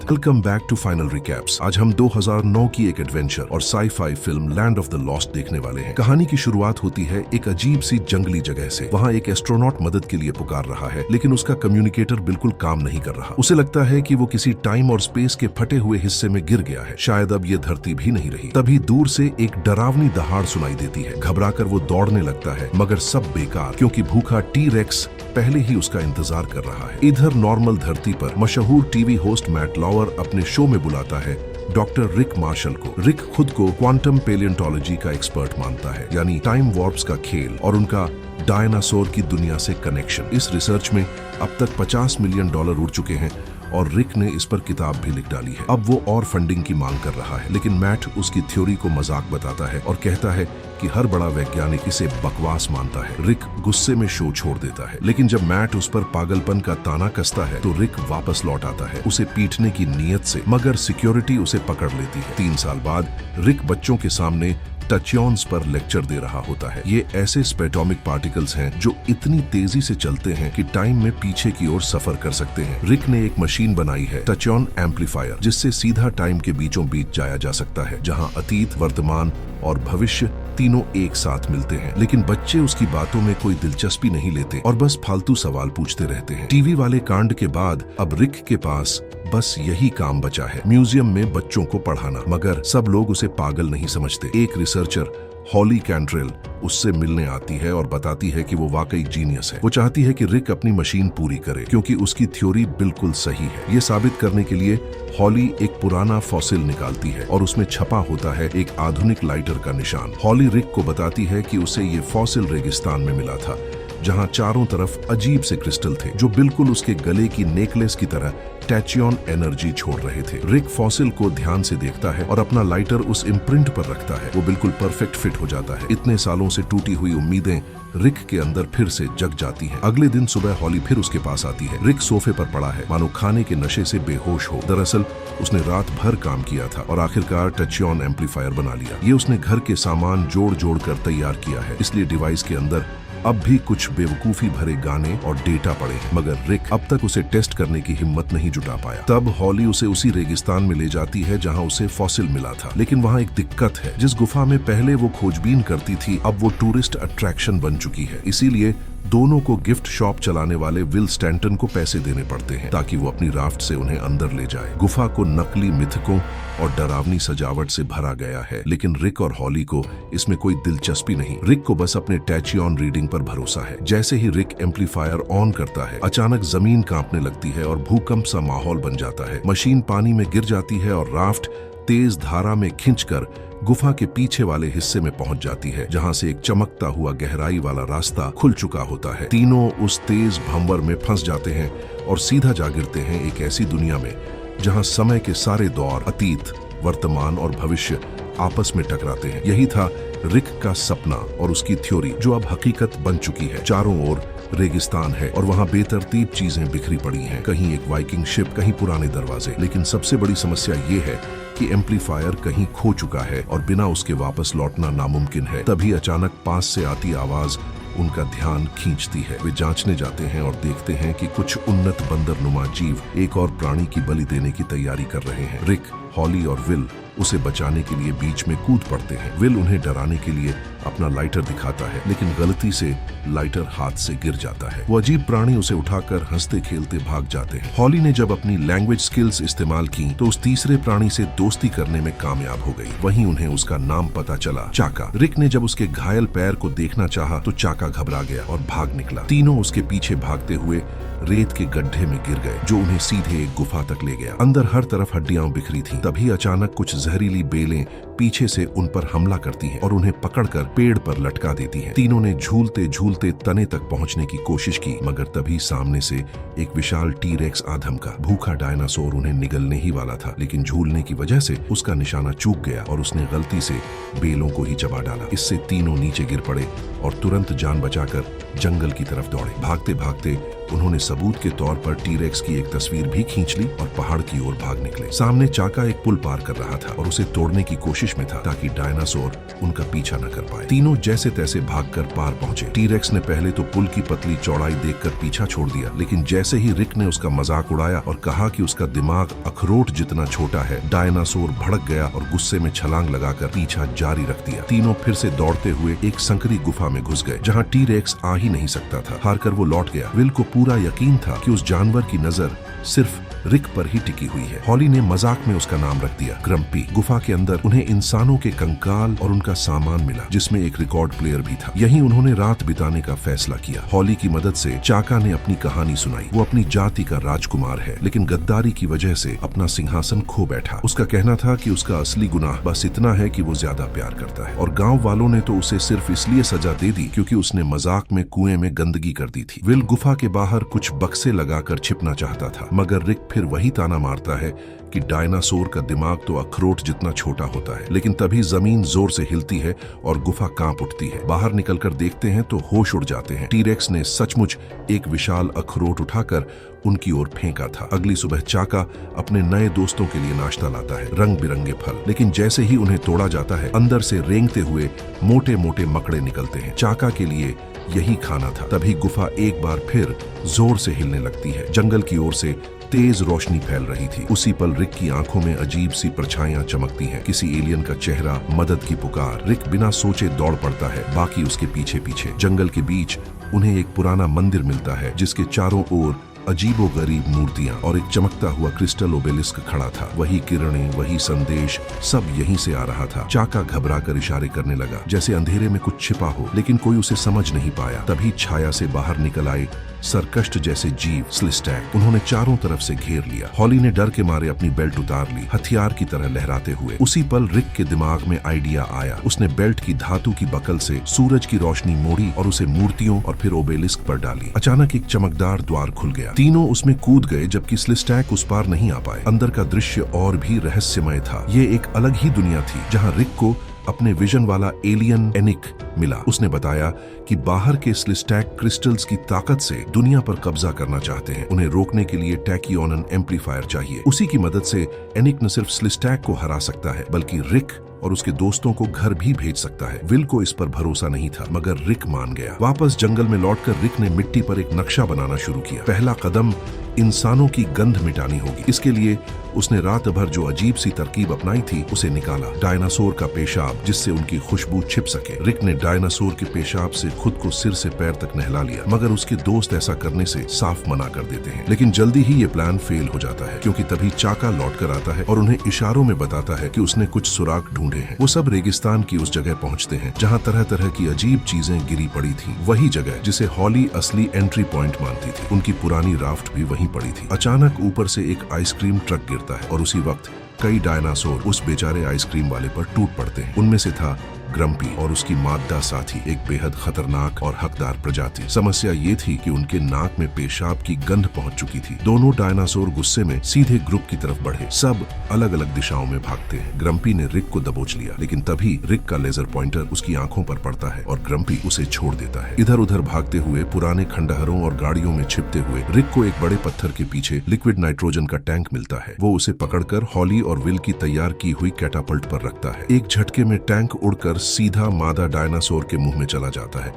Welcome back to final recaps. आज हम 2009 की एक एडवेंचर और sci-fi film land of the lost देखने वाले हैं। कहानी की शुरुआत होती है एक अजीब सी जंगली जगह से। वहाँ एक एस्ट्रोनॉट मदद के लिए पुकार रहा है, लेकिन उसका कम्युनिकेटर बिल्कुल काम नहीं कर रहा। उसे लगता है कि वो किसी टाइम और स्पेस के फटे हुए हिस्से में गिर गया है, शायद अब ये धरती भी नहीं रही। तभी दूर से एक डरावनी दहाड़ सुनाई देती है। घबराकर वो दौड़ने लगता है, मगर सब बेकार, क्योंकि भूखा टी-रेक्स पहले ही उसका इंतजार कर रहा है। इधर नॉर्मल धरती पर मशहूर टीवी होस्ट मैट लॉवर अपने शो में बुलाता है डॉक्टर रिक मार्शल को। रिक खुद को क्वांटम पेलियोंटोलॉजी का एक्सपर्ट मानता है, यानी टाइम वॉर्प्स का खेल और उनका डायनासोर की दुनिया से कनेक्शन। इस रिसर्च में अब तक $50 मिलियन उड़ चुके हैं और रिक ने इस पर किताब भी लिख डाली है। अब वो और फंडिंग की मांग कर रहा है, लेकिन मैट उसकी थ्योरी को मजाक बताता है और कहता है कि हर बड़ा वैज्ञानिक इसे बकवास मानता है। रिक गुस्से में शो छोड़ देता है, लेकिन जब मैट उस पर पागलपन का ताना कसता है तो रिक वापस लौट आता है, उसे पीटने की नीयत से, मगर सिक्योरिटी उसे पकड़ लेती है। 3 साल बाद रिक बच्चों के सामने टचियॉन्स पर लेक्चर दे रहा होता है। ये ऐसे स्पेटोमिक पार्टिकल्स हैं जो इतनी तेजी से चलते हैं कि टाइम में पीछे की ओर सफर कर सकते हैं। रिक ने एक मशीन बनाई है, टचियॉन एम्पलीफायर, जिससे सीधा टाइम के बीचों बीच जाया जा सकता है, जहां अतीत, वर्तमान और भविष्य तीनों एक साथ मिलते हैं। लेकिन बच्चे उसकी बातों में कोई दिलचस्पी नहीं लेते और बस फालतू सवाल पूछते रहते हैं। टीवी वाले कांड के बाद अब रिक के पास बस यही काम बचा है, म्यूजियम में बच्चों को पढ़ाना। मगर सब लोग उसे पागल नहीं समझते। एक रिसर्चर हॉली कैंट्रेल उससे मिलने आती है और बताती है कि वो वाकई जीनियस है। वो चाहती है कि रिक अपनी मशीन पूरी करे, क्योंकि उसकी थ्योरी बिल्कुल सही है। ये साबित करने के लिए हॉली एक पुराना फॉसिल निकालती है और उसमें छपा होता है एक आधुनिक लाइटर का निशान। हॉली रिक को बताती है कि उसे ये फॉसिल रेगिस्तान में मिला था, जहां चारों तरफ अजीब से क्रिस्टल थे जो बिल्कुल उसके गले की नेकलेस की तरह टैचियॉन एनर्जी छोड़ रहे थे। रिक फॉसिल को ध्यान से देखता है और अपना लाइटर उस इम्प्रिंट पर रखता है। वो बिल्कुल परफेक्ट फिट हो जाता है। इतने सालों से टूटी हुई उम्मीदें रिक के अंदर फिर से जग जाती हैं। अगले दिन सुबह हॉली फिर उसके पास आती है। रिक सोफे पर पड़ा है, मानो खाने के नशे से बेहोश हो। दरअसल उसने रात भर काम किया था और आखिरकार टचियॉन एम्पलीफायर बना लिया। ये उसने घर के सामान जोड़ जोड़ कर तैयार किया है, इसलिए डिवाइस के अंदर अब भी कुछ बेवकूफी भरे गाने और डेटा पड़े हैं। मगर रिक अब तक उसे टेस्ट करने की हिम्मत नहीं जुटा पाया। तब हॉली उसे उसी रेगिस्तान में ले जाती है जहां उसे फॉसिल मिला था। लेकिन वहां एक दिक्कत है, जिस गुफा में पहले वो खोजबीन करती थी अब वो टूरिस्ट अट्रैक्शन बन चुकी है। इसीलिए दोनों को गिफ्ट शॉप चलाने वाले विल स्टैंटन को पैसे देने पड़ते हैं ताकि वो अपनी राफ्ट से उन्हें अंदर ले जाए। गुफा को नकली मिथकों और डरावनी सजावट से भरा गया है, लेकिन रिक और हॉली को इसमें कोई दिलचस्पी नहीं। रिक को बस अपने टैचियॉन रीडिंग पर भरोसा है। जैसे ही रिक एम्पलीफायर ऑन करता है, अचानक जमीन कांपने लगती है और भूकंप सा माहौल बन जाता है। मशीन पानी में गिर जाती है और राफ्ट तेज धारा में खिंचकर गुफा के पीछे वाले हिस्से में पहुंच जाती है, जहां से एक चमकता हुआ गहराई वाला रास्ता खुल चुका होता है। तीनों उस तेज भंवर में फंस जाते हैं और सीधा जा गिरते हैं एक ऐसी दुनिया में जहां समय के सारे दौर, अतीत, वर्तमान और भविष्य आपस में टकराते हैं। यही था रिक का सपना और उसकी थ्योरी, जो अब हकीकत बन चुकी है। चारों ओर रेगिस्तान है और वहां बेतरतीब चीजें बिखरी पड़ी हैं। कहीं एक वाइकिंग शिप, कहीं पुराने दरवाजे। लेकिन सबसे बड़ी समस्या ये है कि एम्पलीफायर कहीं खो चुका है और बिना उसके वापस लौटना नामुमकिन है। तभी अचानक पास से आती आवाज उनका ध्यान खींचती है। वे जांचने जाते हैं और देखते हैं कि कुछ उन्नत बंदरनुमा जीव एक और प्राणी की बलि देने की तैयारी कर रहे हैं। रिक, हॉली और विल उसे बचाने के लिए बीच में कूद पड़ते हैं। विल उन्हें डराने के लिए अपना लाइटर दिखाता है, लेकिन गलती से लाइटर हाथ से गिर जाता है। वो अजीब प्राणी उसे उठाकर हंसते खेलते भाग जाते हैं। हॉली ने जब अपनी लैंग्वेज स्किल्स इस्तेमाल की तो उस तीसरे प्राणी से दोस्ती करने में कामयाब हो गई। वहीं उन्हें उसका नाम पता चला, चाका। रिक ने जब उसके घायल पैर को देखना चाहा तो चाका घबरा गया और भाग निकला। तीनों उसके पीछे भागते हुए रेत के गड्ढे में गिर गए, जो उन्हें सीधे एक गुफा तक ले गया। अंदर हर तरफ हड्डियां बिखरी थीं। तभी अचानक कुछ जहरीली बेलें पीछे से उन पर हमला करती हैं और उन्हें पकड़कर पेड़ पर लटका देती हैं। तीनों ने झूलते झूलते तने तक पहुंचने की कोशिश की, मगर तभी सामने से एक विशाल टी-रेक्स आधम का भूखा डायनासोर उन्हें निगलने ही वाला था, लेकिन झूलने की वजह से उसका निशाना चूक गया और उसने गलती से बेलों को ही चबा डाला। इससे तीनों नीचे गिर पड़े और तुरंत जान बचाकर जंगल की तरफ दौड़े। भागते भागते उन्होंने सबूत के तौर पर टी-रेक्स की एक तस्वीर भी खींच ली और पहाड़ की ओर भाग निकले। सामने चाका एक पुल पार कर रहा था और उसे तोड़ने की कोशिश में था ताकि डायनासोर उनका पीछा न कर पाए। तीनों जैसे तैसे भागकर पार पहुंचे। टी-रेक्स ने पहले तो पुल की पतली चौड़ाई देखकर पीछा छोड़ दिया, लेकिन जैसे ही रिक ने उसका मजाक उड़ाया और कहा कि उसका दिमाग अखरोट जितना छोटा है, डायनासोर भड़क गया और गुस्से में छलांग लगाकर पीछा जारी रख दिया। तीनों फिर से दौड़ते हुए एक संकरी गुफा में घुस गए जहां टी-रेक्स आ ही नहीं सकता था। हारकर वो लौट गया। विल को पूरा यकीन था कि उस जानवर की नजर सिर्फ रिक पर ही टिकी हुई है। हॉली ने मजाक में उसका नाम रख दिया, ग्रम्पी। गुफा के अंदर उन्हें इंसानों के कंकाल और उनका सामान मिला, जिसमें एक रिकॉर्ड प्लेयर भी था। यहीं उन्होंने रात बिताने का फैसला किया। हॉली की मदद से चाका ने अपनी कहानी सुनाई। वो अपनी जाति का राजकुमार है, लेकिन गद्दारी की वजह से अपना सिंहासन खो बैठा। उसका कहना था कि उसका असली गुनाह बस इतना है कि वो ज्यादा प्यार करता है, और गाँव वालों ने तो उसे सिर्फ इसलिए सजा दे दी क्योंकि उसने मजाक में कुएं में गंदगी कर दी थी। विल गुफा के बाहर कुछ बक्से लगाकर छिपना चाहता था, मगर रिक फिर वही ताना मारता है कि डायनासोर का दिमाग तो अखरोट जितना छोटा होता है। लेकिन तभी जमीन जोर से हिलती है और गुफा कांप उठती है। बाहर निकलकर देखते हैं तो होश उड़ जाते हैं। टी-रेक्स ने सचमुच एक विशाल अखरोट उठाकर उनकी ओर फेंका था। अगली सुबह चाका अपने नए दोस्तों के लिए नाश्ता लाता है, रंग बिरंगे फल। लेकिन जैसे ही उन्हें तोड़ा जाता है, अंदर से रेंगते हुए मोटे मोटे मकड़े निकलते हैं। चाका के लिए यही खाना था। तभी गुफा एक बार फिर जोर से हिलने लगती है। जंगल की ओर से तेज रोशनी फैल रही थी। उसी पल रिक की आंखों में अजीब सी परछाइयां चमकती हैं। किसी एलियन का चेहरा, मदद की पुकार। रिक बिना सोचे दौड़ पड़ता है, बाकी उसके पीछे पीछे। जंगल के बीच उन्हें एक पुराना मंदिर मिलता है जिसके चारों ओर अजीबोगरीब मूर्तियां और एक चमकता हुआ क्रिस्टल ओबेलिस्क खड़ा था। वही किरणें, वही संदेश, सब यहीं से आ रहा था। चाका घबराकर इशारे करने लगा, जैसे अंधेरे में कुछ छिपा हो, लेकिन कोई उसे समझ नहीं पाया। तभी छाया से बाहर निकल आए सरकष्ट जैसे जीव, स्लिस्टैक। उन्होंने चारों तरफ से घेर लिया। हॉली ने डर के मारे अपनी बेल्ट उतार ली, हथियार की तरह लहराते हुए। उसी पल रिक के दिमाग में आइडिया आया। उसने बेल्ट की धातु की बकल से सूरज की रोशनी मोड़ी और उसे मूर्तियों और फिर ओबेलिस्क पर डाली। अचानक एक चमकदार द्वार खुल गया। तीनों उसमें कूद गए, जबकि स्लिस्टैक उस पार नहीं आ पाए। अंदर का दृश्य और भी रहस्यमय था। ये एक अलग ही दुनिया थी जहाँ रिक को अपने विजन वाला एलियन एनिक मिला। उसने बताया कि बाहर के स्लिस्टैक क्रिस्टल्स की ताकत से दुनिया पर कब्जा करना चाहते हैं। उन्हें रोकने के लिए टैकियोनन एम्पलीफायर चाहिए। उसी की मदद से एनिक न सिर्फ स्लिस्टैक को हरा सकता है, बल्कि रिक और उसके दोस्तों को घर भी भेज सकता है। विल को इस पर भरोसा नहीं था, मगर रिक मान गया। वापस जंगल में लौटकर रिक ने मिट्टी पर एक नक्शा बनाना शुरू किया। पहला कदम इंसानों की गंध मिटानी होगी। इसके लिए उसने रात भर जो अजीब सी तरकीब अपनाई थी उसे निकाला। डायनासोर का पेशाब, जिससे उनकी खुशबू छिप सके। रिक ने डायनासोर के पेशाब से खुद को सिर से पैर तक नहला लिया, मगर उसके दोस्त ऐसा करने से साफ मना कर देते हैं। लेकिन जल्दी ही ये प्लान फेल हो जाता है, क्योंकि तभी चाका लौट कर आता है और उन्हें इशारों में बताता है कि उसने कुछ सुराग ढूंढे हैं। वो सब रेगिस्तान की उस जगह पहुंचते हैं जहाँ तरह तरह की अजीब चीजें गिरी पड़ी थी। वही जगह जिसे हॉली असली एंट्री पॉइंट मानती थी। उनकी पुरानी राफ्ट भी वहीं पड़ी थी। अचानक ऊपर से एक आइसक्रीम ट्रक गिरता है और उसी वक्त कई डायनासोर उस बेचारे आइसक्रीम वाले पर टूट पड़ते हैं। उनमें से था ग्रम्पी और उसकी मादा साथी, एक बेहद खतरनाक और हकदार प्रजाति। समस्या ये थी कि उनके नाक में पेशाब की गंध पहुंच चुकी थी। दोनों डायनासोर गुस्से में सीधे ग्रुप की तरफ बढ़े। सब अलग अलग दिशाओं में भागते हैं। ग्रम्पी ने रिक को दबोच लिया, लेकिन तभी रिक का लेजर पॉइंटर उसकी आंखों पर पड़ता है और ग्रम्पी उसे छोड़ देता है। इधर उधर भागते हुए, पुराने खंडहरों और गाड़ियों में छिपते हुए, रिक को एक बड़े पत्थर के पीछे लिक्विड नाइट्रोजन का टैंक मिलता है। वो उसे पकड़कर हॉली और विल की तैयार की हुई कैटापल्ट पर रखता है। एक झटके में टैंक उड़कर सीधा मादा डायनासोर के मुंह में चला जाता है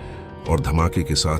और धमाके के साथ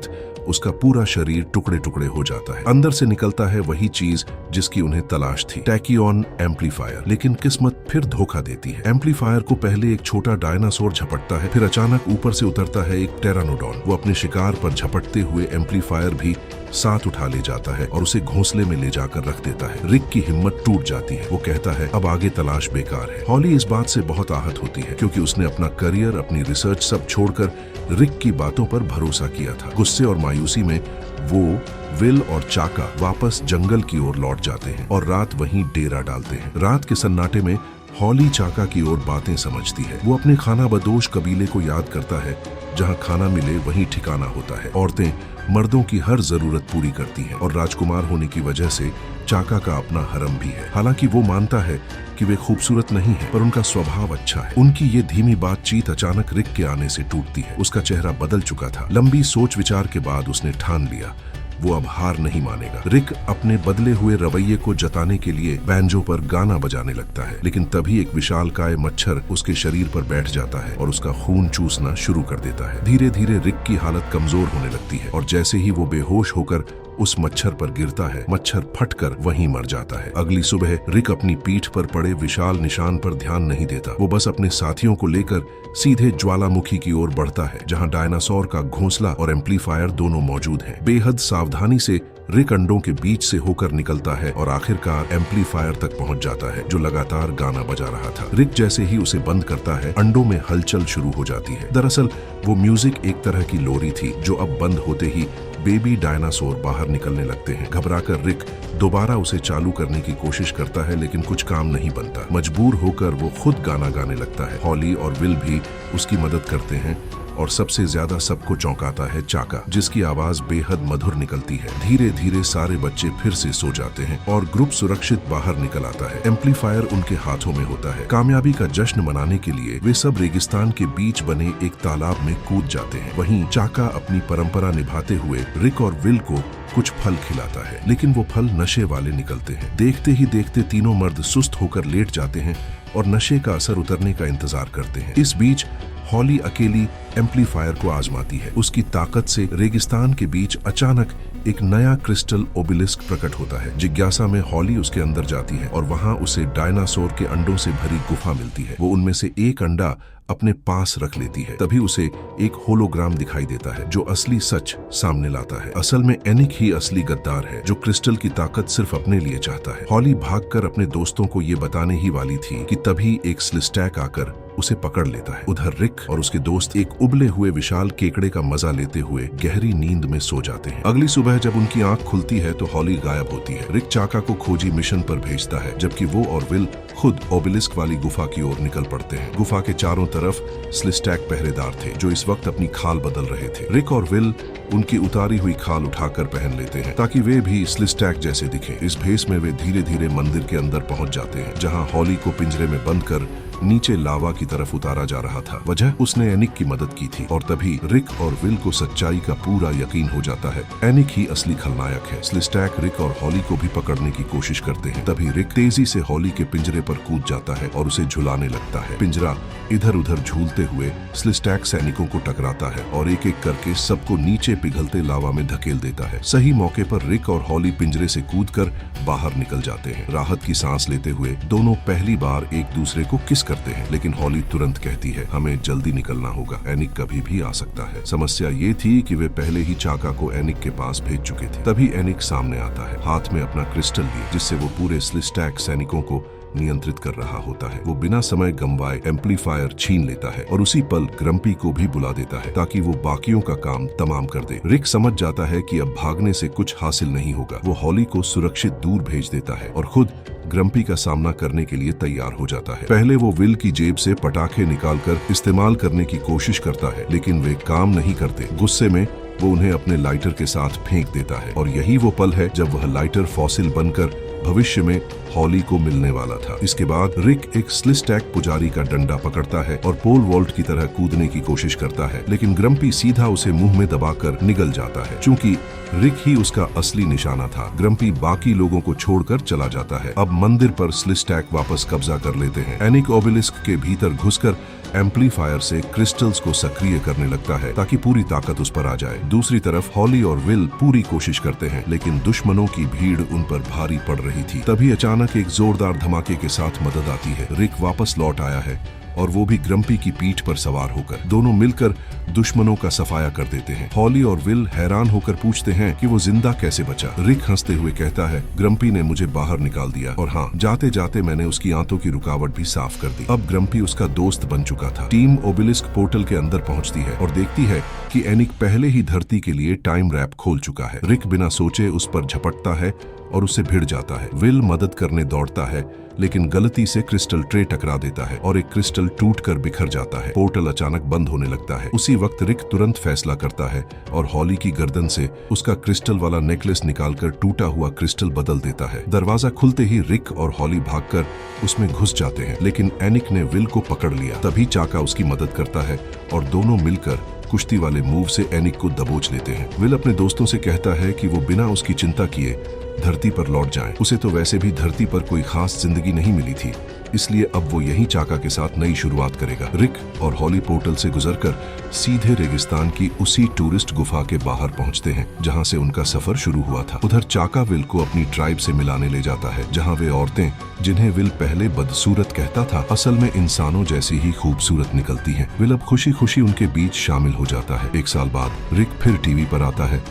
उसका पूरा शरीर टुकड़े टुकड़े हो जाता है। अंदर से निकलता है वही चीज जिसकी उन्हें तलाश थी, टैकियोन एम्पलीफायर। लेकिन किस्मत फिर धोखा देती है। एम्पलीफायर को पहले एक छोटा डायनासोर झपटता है, फिर अचानक ऊपर से उतरता है एक टेरानोडॉन। वो अपने शिकार पर झपटते हुए एम्पलीफायर भी साथ उठा ले जाता है और उसे घोंसले में ले जाकर रख देता है। रिक की हिम्मत टूट जाती है। वो कहता है अब आगे तलाश बेकार है। हॉली इस बात से बहुत आहत होती है, क्योंकि उसने अपना करियर, अपनी रिसर्च सब छोड़कर रिक की बातों पर भरोसा किया था। गुस्से और मायूसी में वो, विल और चाका वापस जंगल की ओर लौट जाते हैं और रात वहीं डेरा डालते हैं। रात के सन्नाटे में हॉली चाका की ओर बातें समझती है। वो अपने खाना बदोश कबीले को याद करता है, जहाँ खाना मिले वहीं ठिकाना होता है। औरतें मर्दों की हर जरूरत पूरी करती हैं और राजकुमार होने की वजह से चाका का अपना हरम भी है। हालांकि वो मानता है कि वे खूबसूरत नहीं है, पर उनका स्वभाव अच्छा है। उनकी ये धीमी बातचीत अचानक रिक के आने से टूटती है। उसका चेहरा बदल चुका था। लंबी सोच विचार के बाद उसने ठान लिया वो अब हार नहीं मानेगा। रिक अपने बदले हुए रवैये को जताने के लिए बैंजो पर गाना बजाने लगता है, लेकिन तभी एक विशालकाय मच्छर उसके शरीर पर बैठ जाता है और उसका खून चूसना शुरू कर देता है। धीरे धीरे रिक की हालत कमजोर होने लगती है और जैसे ही वो बेहोश होकर उस मच्छर पर गिरता है, मच्छर फटकर वहीं मर जाता है। अगली सुबह रिक अपनी पीठ पर पड़े विशाल निशान पर ध्यान नहीं देता। वो बस अपने साथियों को लेकर सीधे ज्वालामुखी की ओर बढ़ता है, जहां डायनासोर का घोंसला और एम्पलीफायर दोनों मौजूद हैं। बेहद सावधानी से रिक अंडों के बीच से होकर निकलता है और आखिरकार एम्पलीफायर तक पहुंच जाता है, जो लगातार गाना बजा रहा था। रिक जैसे ही उसे बंद करता है, अंडों में हलचल शुरू हो जाती है। दरअसल वो म्यूजिक एक तरह की लोरी थी, जो अब बंद होते ही बेबी डायनासोर बाहर निकलने लगते हैं। घबराकर रिक दोबारा उसे चालू करने की कोशिश करता है, लेकिन कुछ काम नहीं बनता। मजबूर होकर वो खुद गाना गाने लगता है। हॉली और विल भी उसकी मदद करते हैं और सबसे ज्यादा सबको चौंकाता है चाका, जिसकी आवाज बेहद मधुर निकलती है। धीरे धीरे सारे बच्चे फिर से सो जाते हैं और ग्रुप सुरक्षित बाहर निकल आता है। एम्पलीफायर उनके हाथों में होता है। कामयाबी का जश्न मनाने के लिए वे सब रेगिस्तान के बीच बने एक तालाब में कूद जाते हैं। वहीं चाका अपनी परंपरा निभाते हुए रिक और विल को कुछ फल खिलाता है, लेकिन वो फल नशे वाले निकलते हैं। देखते ही देखते तीनों मर्द सुस्त होकर लेट जाते हैं और नशे का असर उतरने का इंतजार करते हैं। इस बीच हॉली अकेली एम्पलीफायर को आजमाती है। उसकी ताकत से रेगिस्तान के बीच अचानक एक नया क्रिस्टल ओबेलिस्क प्रकट होता है। जिज्ञासा में हॉली उसके अंदर जाती है और वहां उसे डायनासोर के अंडों से भरी गुफा मिलती है। वो उनमें से एक अंडा अपने पास रख लेती है। तभी उसे एक होलोग्राम दिखाई देता है, जो असली सच सामने लाता है। असल में एनिक ही असली गद्दार है, जो क्रिस्टल की ताकत सिर्फ अपने लिए चाहता है। हॉली भागकर अपने दोस्तों को ये बताने ही वाली थी कि तभी एक स्लिस्टैक आकर उसे पकड़ लेता है। उधर रिक और उसके दोस्त एक उबले हुए विशाल केकड़े का मजा लेते हुए गहरी नींद में सो जाते हैं। अगली सुबह जब उनकी आंख खुलती है तो हॉली गायब होती है। रिक चाका को खोजी मिशन पर भेजता है, जबकि वो और विल खुद ओबेलिस्क वाली गुफा की ओर निकल पड़ते हैं। गुफा के चारों तरफ स्लिस्टैक पहरेदार थे, जो इस वक्त अपनी खाल बदल रहे थे। रिक और विल उनकी उतारी हुई खाल उठाकर पहन लेते हैं, ताकि वे भी स्लिस्टैक जैसे दिखें। इस भेष में वे धीरे धीरे मंदिर के अंदर पहुंच जाते हैं, जहां हॉली को पिंजरे में बंद कर नीचे लावा की तरफ उतारा जा रहा था। वजह उसने एनिक की मदद की थी और तभी रिक और विल को सच्चाई का पूरा यकीन हो जाता है। एनिक ही असली खलनायक है। स्लिस्टैक रिक और हॉली को भी पकड़ने की कोशिश करते हैं। तभी रिक तेजी से हॉली के पिंजरे पर कूद जाता है और उसे झुलाने लगता है। पिंजरा इधर उधर झूलते हुए स्लिस्टैक सैनिकों को टकराता है और एक एक करके सबको नीचे पिघलते लावा में धकेल देता है। सही मौके पर रिक और हॉली पिंजरे से कूदकर बाहर निकल जाते हैं। राहत की सांस लेते हुए दोनों पहली बार एक दूसरे को किस करते हैं, लेकिन हॉली तुरंत कहती है, हमें जल्दी निकलना होगा, एनिक कभी भी आ सकता है। समस्या ये थी कि वे पहले ही चाका को एनिक के पास भेज चुके थे। तभी एनिक सामने आता है, हाथ में अपना क्रिस्टल लिए, जिससे वो पूरे स्लिस्टैक सैनिकों को नियंत्रित कर रहा होता है। वो बिना समय गंवाए एम्पलीफायर छीन लेता है और उसी पल ग्रम्पी को भी बुला देता है, ताकि वो बाकियों का काम तमाम कर दे। रिक समझ जाता है कि अब भागने से कुछ हासिल नहीं होगा। वो हॉली को सुरक्षित दूर भेज देता है और खुद ग्रम्पी का सामना करने के लिए तैयार हो जाता है। पहले वो विल की जेब से पटाखे निकालकर इस्तेमाल करने की कोशिश करता है, लेकिन वे काम नहीं करते। गुस्से में वो उन्हें अपने लाइटर के साथ फेंक देता है और यही वो पल है जब वह लाइटर फॉसिल बनकर भविष्य में हॉली को मिलने वाला था। इसके बाद रिक एक स्लिस्टैक पुजारी का डंडा पकड़ता है और पोल वॉल्ट की तरह कूदने की कोशिश करता है, लेकिन ग्रम्पी सीधा उसे मुंह में दबाकर निगल जाता है। चूंकि रिक ही उसका असली निशाना था, ग्रम्पी बाकी लोगों को छोड़कर चला जाता है। अब मंदिर पर स्लिस्टैक वापस कब्जा कर लेते हैं। एनिक ओबेलिस्क के भीतर घुसकर एम्पलीफायर से क्रिस्टल्स को सक्रिय करने लगता है, ताकि पूरी ताकत उस पर आ जाए। दूसरी तरफ हॉली और विल पूरी कोशिश करते हैं, लेकिन दुश्मनों की भीड़ उन पर भारी पड़ रही थी। तभी अचानक एक जोरदार धमाके के साथ मदद आती है। रिक वापस लौट आया है और वो भी ग्रम्पी की पीठ पर सवार होकर। दोनों मिलकर दुश्मनों का सफाया कर देते हैं। हॉली और विल हैरान होकर पूछते हैं कि वो जिंदा कैसे बचा। रिक हंसते हुए कहता है, ग्रम्पी ने मुझे बाहर निकाल दिया और हाँ, जाते जाते मैंने उसकी आंतों की रुकावट भी साफ कर दी। अब ग्रम्पी उसका दोस्त बन चुका था। टीम ओबेलिस्क पोर्टल के अंदर पहुंचती है और देखती है कि एनिक पहले ही धरती के लिए टाइम रैप खोल चुका है। रिक बिना सोचे उस पर झपटता है और उससे भिड़ जाता है। विल मदद करने दौड़ता है, लेकिन गलती से क्रिस्टल ट्रे टकरा देता है और एक क्रिस्टल टूटकर बिखर जाता है। पोर्टल अचानक बंद होने लगता है। उसी वक्त रिक तुरंत फैसला करता है और हॉली की गर्दन से उसका क्रिस्टल वाला नेकलेस निकालकर टूटा हुआ क्रिस्टल बदल देता है। दरवाजा खुलते ही रिक और हॉली भागकर उसमें घुस जाते हैं, लेकिन एनिक ने विल को पकड़ लिया। तभी चाका उसकी मदद करता है और दोनों मिलकर कुश्ती वाले मूव से एनिक को दबोच लेते हैं। विल अपने दोस्तों से कहता है कि वो बिना उसकी चिंता किए धरती पर लौट जाएं। उसे तो वैसे भी धरती पर कोई खास जिंदगी नहीं मिली थी, इसलिए अब वो यहीं चाका के साथ नई शुरुआत करेगा। रिक और हॉली पोर्टल से गुजरकर सीधे रेगिस्तान की उसी टूरिस्ट गुफा के बाहर पहुंचते हैं जहां से उनका सफर शुरू हुआ था। उधर चाका विल को अपनी ट्राइब से मिलाने ले जाता है, जहां वे औरतें जिन्हें विल पहले बदसूरत कहता था असल में इंसानों जैसी ही खूबसूरत निकलती हैं। विल अब खुशी खुशी उनके बीच शामिल हो जाता है। एक साल बाद रिक फिर टीवी पर आता है,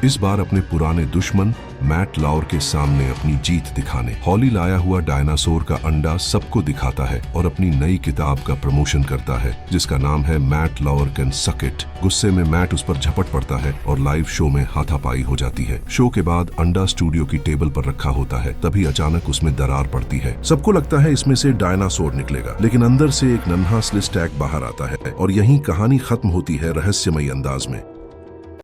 इस बार अपने पुराने दुश्मन मैट लाउर के सामने अपनी जीत दिखाने। हॉली लाया हुआ डायनासोर का अंडा सबको दिखाता है और अपनी नई किताब का प्रमोशन करता है जिसका नाम है मैट लाउर कैन सक इट। गुस्से में मैट उस पर झपट पड़ता है और लाइव शो में हाथापाई हो जाती है। शो के बाद अंडा स्टूडियो की टेबल पर रखा होता है, तभी अचानक उसमें दरार पड़ती है। सबको लगता है इसमें से डायनासोर निकलेगा, लेकिन अंदर से एक नन्हा स्लिस्टैक बाहर आता है और यहीं कहानी खत्म होती है रहस्यमयी अंदाज में।